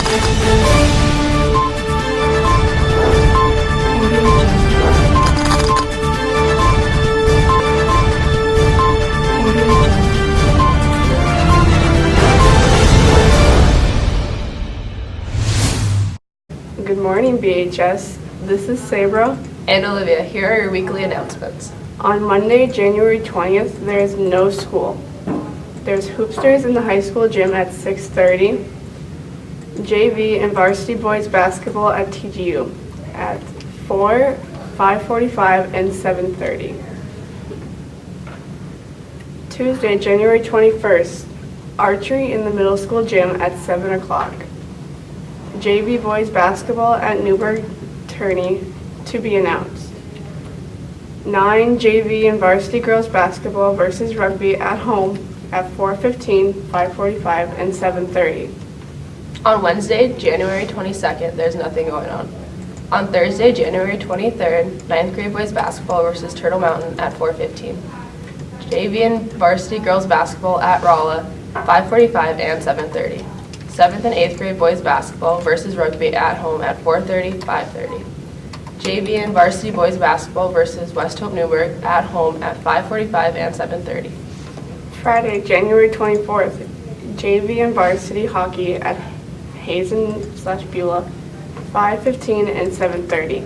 Good morning, BHS. This is Sabra. And Olivia, here are your weekly announcements. On Monday, January 20th, there is no school. There's Hoopsters in the high school gym at 6:30. JV and varsity boys basketball at TGU at 4, 5:45, and 7:30. Tuesday, January 21st, archery in the middle school gym at 7 o'clock. JV boys basketball at Newburgh Tourney to be announced. 9 JV and varsity girls basketball versus rugby at home at 4:15, 5:45, and 7:30. On Wednesday, January 22nd, there's nothing going on. On Thursday, January 23rd, 9th grade boys basketball versus Turtle Mountain at 4:15. JV and varsity girls basketball at Rolla, 5:45 and 7:30. 7th and 8th grade boys basketball versus rugby at home at 4:30, 5:30. JV and varsity boys basketball versus West Hope Newburgh at home at 5:45 and 7:30. Friday, January 24th, JV and varsity hockey at Hazen/Beulah, 5:15 and 7:30.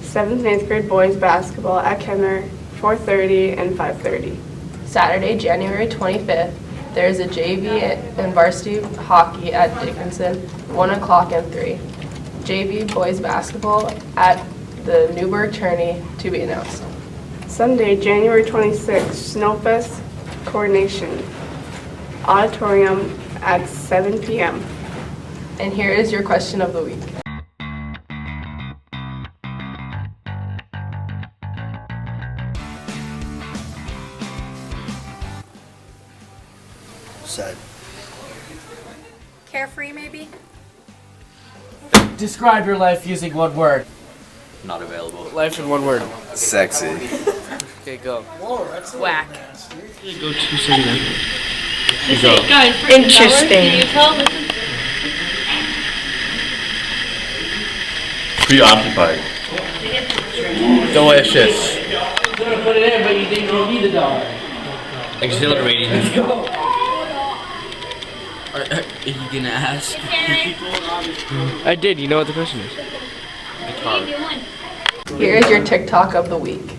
7th and 8th grade boys basketball at Kenner, 4:30 and 5:30. Saturday, January 25th, there is a JV and varsity hockey at Dickinson, 1 o'clock and 3. JV boys basketball at the Newburgh Tourney to be announced. Sunday, January 26th, Snowfest coordination, auditorium at 7 p.m. And here is your question of the week. Sad. Carefree, maybe? Describe your life using one word. Not available. Life in one word. Sexy. Okay, go. Whack. Go 2 seconds. Go. Interesting. Preoccupied. Delicious. Gonna put it in, but you think you'll need the dollar. Exhilarating. Are you gonna ask? I did. You know what the question is. Guitar. Here is your TikTok of the week.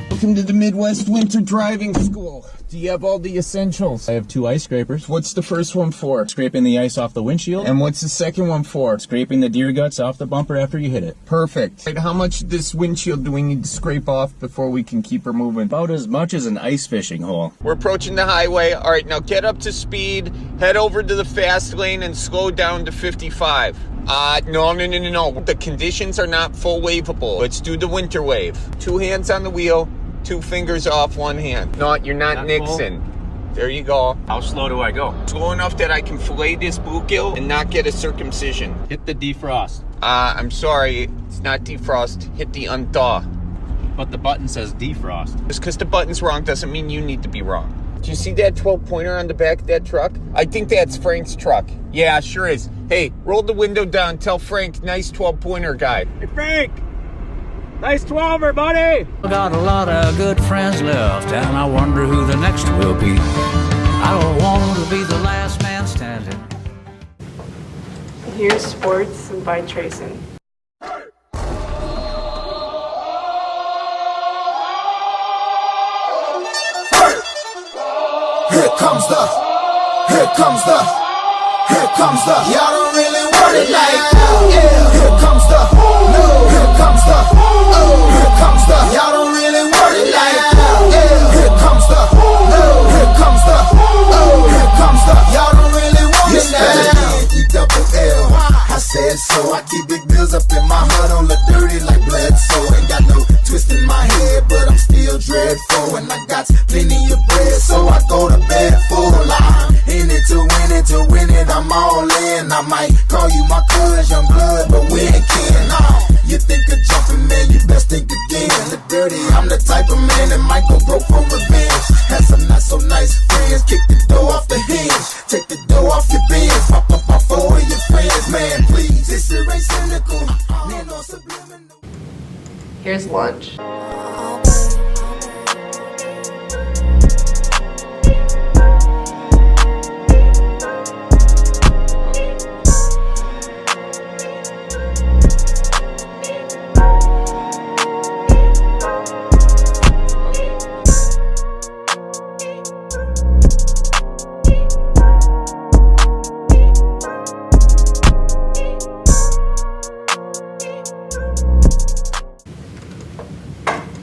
Welcome to the Midwest Winter Driving School. Do you have all the essentials? I have 2 ice scrapers. What's the first one for? Scraping the ice off the windshield. And what's the second one for? Scraping the deer guts off the bumper after you hit it. Perfect. Right, how much of this windshield do we need to scrape off before we can keep her moving? About as much as an ice fishing hole. We're approaching the highway. All right, now get up to speed, head over to the fast lane, and slow down to 55. No. The conditions are not full waveable. Let's do the winter wave. 2 hands on the wheel, 2 fingers off 1 hand. No, you're not Nixon. Full. There you go. How slow do I go? Slow enough that I can fillet this bluegill and not get a circumcision. Hit the defrost. I'm sorry, it's not defrost. Hit the unthaw. But the button says defrost. Just because the button's wrong doesn't mean you need to be wrong. Do you see that 12-pointer on the back of that truck? I think that's Frank's truck. Yeah, sure is. Hey, roll the window down. Tell Frank, nice 12-pointer guy. Hey, Frank! Nice 12er, buddy! I got a lot of good friends left, and I wonder who the next will be. I don't want to be the last man standing. Here's sports by Trayson. Here comes the, y'all don't really want it like that. Yeah. Here comes the, y'all don't really want it like that. Yeah. Here comes the, y'all don't really want it like that. E-double-L, I said so. I keep big bills up in my heart on the dirty like Bledsoe. Ain't got no twist in my head, but I'm still dreadful. And I got plenty of bread, so I go to bed full. I'm in it to win it, I'm all in. I might call you my cuz, young blood, but we ain't kin. You think of jumping, man, you best think again. The dirty, I'm the type of man that might go broke for revenge. Had some not so nice friends, kick the door off the hinge. Take the dough off your bins. Pop four of your friends, man, please. This shit ain't cynical. Man, no subliminal. Here's lunch.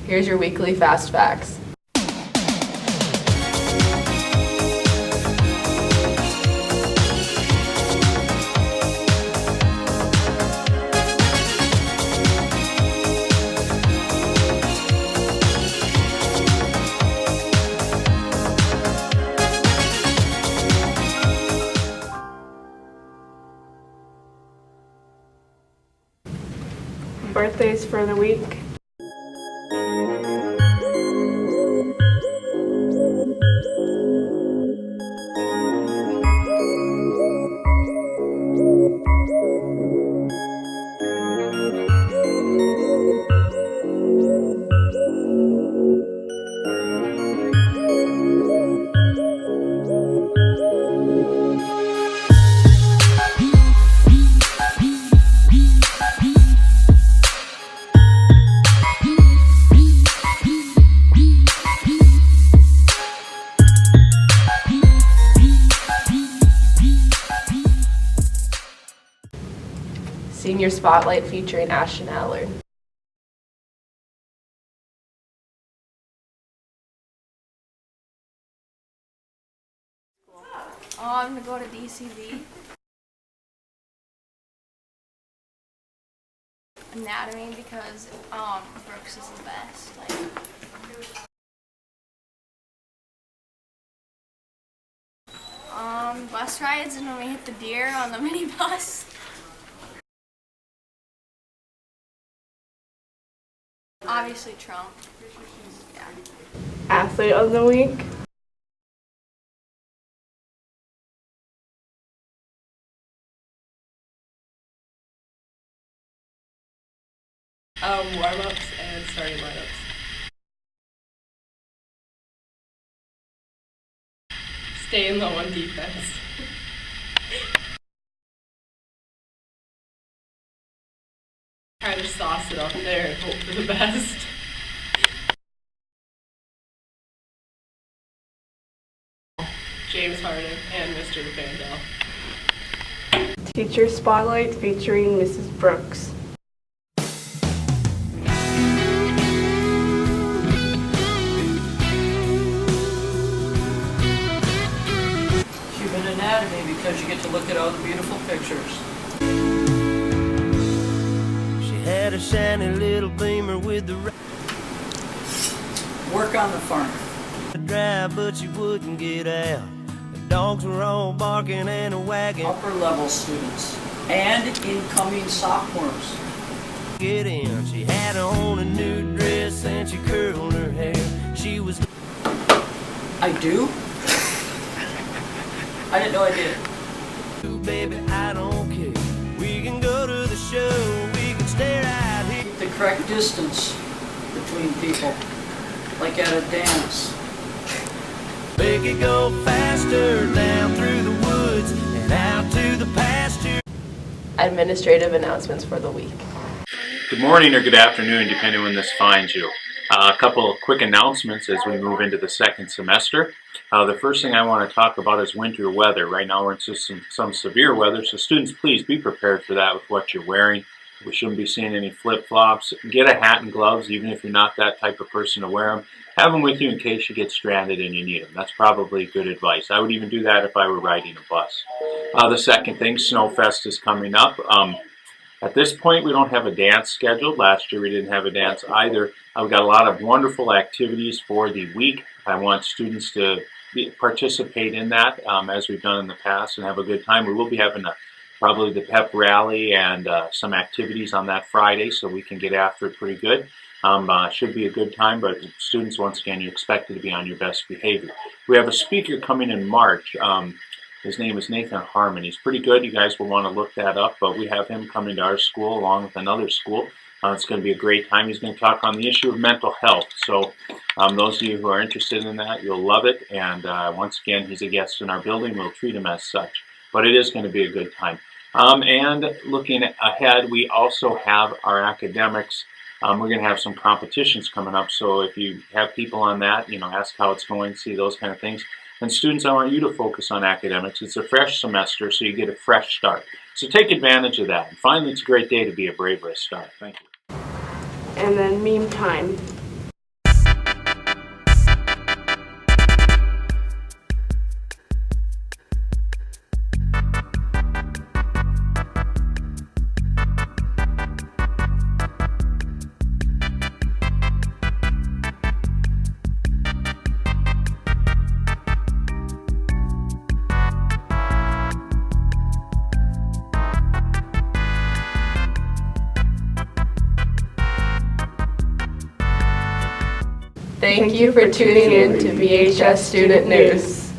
Here's your weekly fast facts. Birthdays for the week. Senior Spotlight featuring Ashton Allard. I'm gonna go to DCV. Anatomy because Brooks is the best. Bus rides and when we hit the deer on the minibus. Obviously Trump. Yeah. Athlete of the week. Warm-ups and starting lineups. Staying low on defense. Try to sauce it up there and hope for the best. James Harden and Mr. Vandell. Teacher Spotlight featuring Mrs. Brooks. Human anatomy because you get to look at all the beautiful pictures. She had a shiny little beamer with the Work on the farm. drive, but she wouldn't get out. The dogs were all barking and a wagging. Upper level students and incoming sophomores. Get in. She had on a new dress and she curled her hair. She was. I do? I didn't know I did. Baby, I don't care. We can go to the show. We can stare out here. Keep the correct distance between people, like at a dance. Make it go faster down through the woods and out to the pasture. Administrative announcements for the week. Good morning or good afternoon, depending when this finds you. A couple of quick announcements as we move into the second semester. The first thing I want to talk about is winter weather. Right now we're in some severe weather, so students, please be prepared for that with what you're wearing. We shouldn't be seeing any flip-flops. Get a hat and gloves, even if you're not that type of person to wear them. Have them with you in case you get stranded and you need them. That's probably good advice. I would even do that if I were riding a bus. The second thing, Snowfest is coming up. At this point, we don't have a dance scheduled. Last year, we didn't have a dance either. We've got a lot of wonderful activities for the week. I want students to participate in that as we've done in the past and have a good time. We will be having probably the pep rally and some activities on that Friday, so we can get after it pretty good. Should be a good time, but students, once again, you're expected to be on your best behavior. We have a speaker coming in March. His name is Nathan Harmon. He's pretty good. You guys will want to look that up, but we have him coming to our school along with another school. It's going to be a great time. He's going to talk on the issue of mental health. So those of you who are interested in that, you'll love it. And once again, he's a guest in our building. We'll treat him as such. But it is going to be a good time. And looking ahead, we also have our academics. We're going to have some competitions coming up. So if you have people on that, ask how it's going, see those kind of things. And students, I want you to focus on academics. It's a fresh semester, so you get a fresh start. So take advantage of that. And finally, it's a great day to be a Braver Star. Thank you. And then meme time. Thank you for tuning in to BHS Student News.